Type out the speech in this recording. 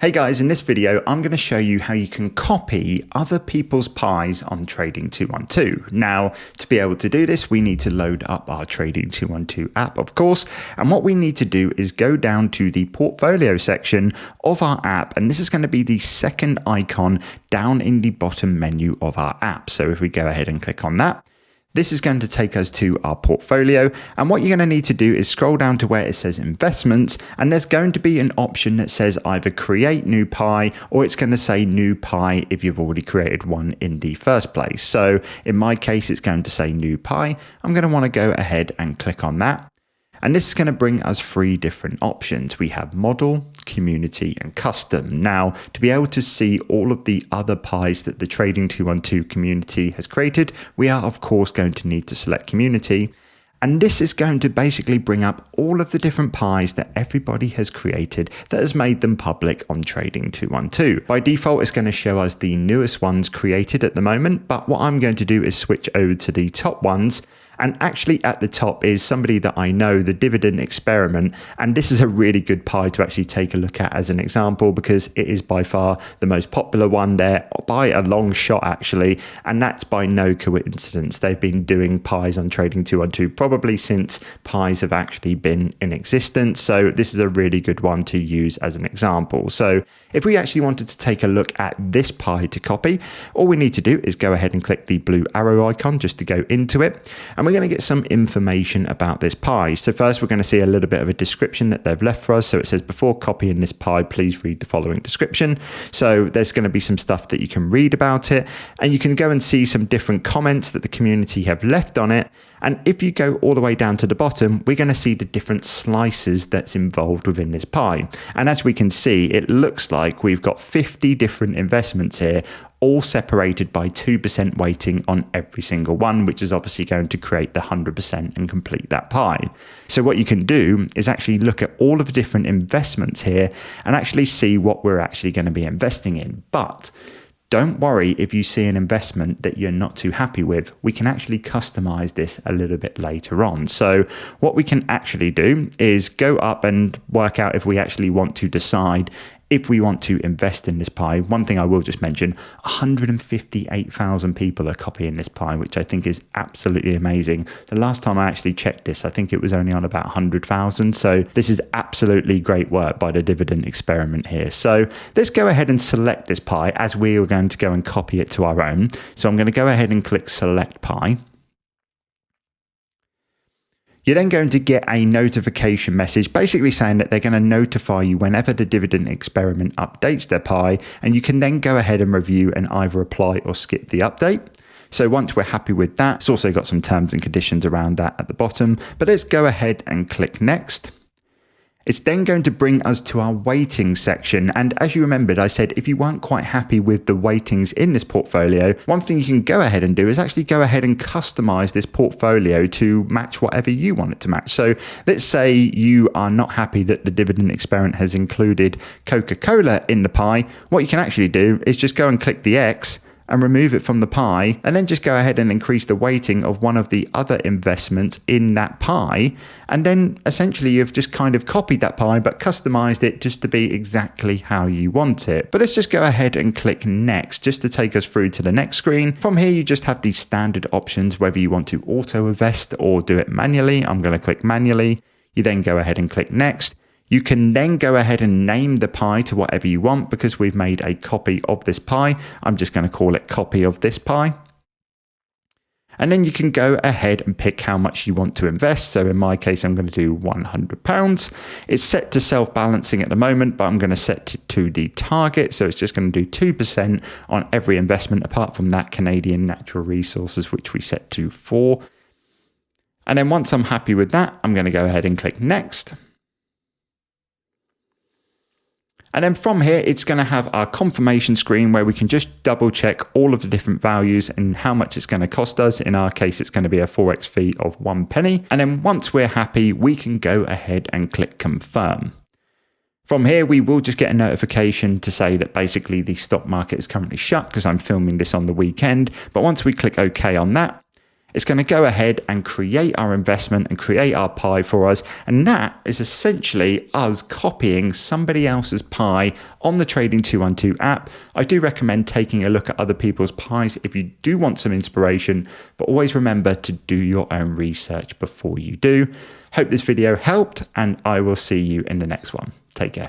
Hey guys, in this video, I'm going to show you how you can copy other people's pies on Trading 212. Now, to be able to do this, we need to load up our Trading 212 app, of course. And what we need to do is go down to the portfolio section of our app. And this is going to be the second icon down in the bottom menu of our app. So if we go ahead and click on that, this is going to take us to our portfolio, and what you're going to need to do is scroll down to where it says investments, and there's going to be an option that says either create new pie, or it's going to say new pie if you've already created one in the first place. So in my case, it's going to say new pie. I'm going to want to go ahead and click on that. And this is going to bring us three different options. We have model, community, and custom. Now, to be able to see all of the other pies that the Trading 212 community has created, we are of course going to need to select community. And this is going to basically bring up all of the different pies that everybody has created that has made them public on Trading 212. By default, it's going to show us the newest ones created at the moment, but what I'm going to do is switch over to the top ones. And actually at the top is somebody that I know, the Dividend Experiment. And this is a really good pie to actually take a look at as an example, because it is by far the most popular one there by a long shot actually. And that's by no coincidence. They've been doing pies on Trading 212 probably since pies have actually been in existence. So this is a really good one to use as an example. So if we actually wanted to take a look at this pie to copy, all we need to do is go ahead and click the blue arrow icon just to go into it. And we're going to get some information about this pie. So first we're going to see a little bit of a description that they've left for us. So it says, before copying this pie, please read the following description. So there's going to be some stuff that you can read about it, and you can go and see some different comments that the community have left on it. And if you go all the way down to the bottom, we're going to see the different slices that's involved within this pie. And as we can see, it looks like we've got 50 different investments here, all separated by 2% weighting on every single one, which is obviously going to create the 100% and complete that pie. So what you can do is actually look at all of the different investments here and actually see what we're actually going to be investing in. But don't worry if you see an investment that you're not too happy with. We can actually customize this a little bit later on. So what we can actually do is go up and work out if we actually want to decide if we want to invest in this pie. One thing I will just mention, 158,000 people are copying this pie, which I think is absolutely amazing. The last time I actually checked this, I think it was only on about 100,000. So this is absolutely great work by the Dividend Experiment here. So let's go ahead and select this pie as we are going to go and copy it to our own. So I'm going to go ahead and click select pie. You're then going to get a notification message basically saying that they're going to notify you whenever the Dividend Experiment updates their pie, and you can then go ahead and review and either apply or skip the update. So once we're happy with that, it's also got some terms and conditions around that at the bottom, but let's go ahead and click next. It's then going to bring us to our weighting section. And as you remembered, I said, if you weren't quite happy with the weightings in this portfolio, one thing you can go ahead and do is actually go ahead and customize this portfolio to match whatever you want it to match. So let's say you are not happy that the Dividend Experiment has included Coca-Cola in the pie. What you can actually do is just go and click the X and remove it from the pie, and then just go ahead and increase the weighting of one of the other investments in that pie. And then essentially you've just kind of copied that pie, but customized it just to be exactly how you want it. But let's just go ahead and click next, just to take us through to the next screen. From here, you just have the standard options, whether you want to auto invest or do it manually. I'm going to click manually. You then go ahead and click next. You can then go ahead and name the pie to whatever you want, because we've made a copy of this pie. I'm just going to call it copy of this pie. And then you can go ahead and pick how much you want to invest. So in my case, I'm going to do £100. It's set to self-balancing at the moment, but I'm going to set it to the target. So it's just going to do 2% on every investment, apart from that Canadian natural resources, which we set to 4. And then once I'm happy with that, I'm going to go ahead and click next. And then from here, it's going to have our confirmation screen where we can just double check all of the different values and how much it's going to cost us. In our case, it's going to be a Forex fee of 1 penny. And then once we're happy, we can go ahead and click confirm. From here, we will just get a notification to say that basically the stock market is currently shut, because I'm filming this on the weekend. But once we click OK on that, It's going to go ahead and create our investment and create our pie for us. And that is essentially us copying somebody else's pie on the Trading 212 app. I do recommend taking a look at other people's pies if you do want some inspiration, but always remember to do your own research before you do. Hope this video helped, and I will see you in the next one. Take care.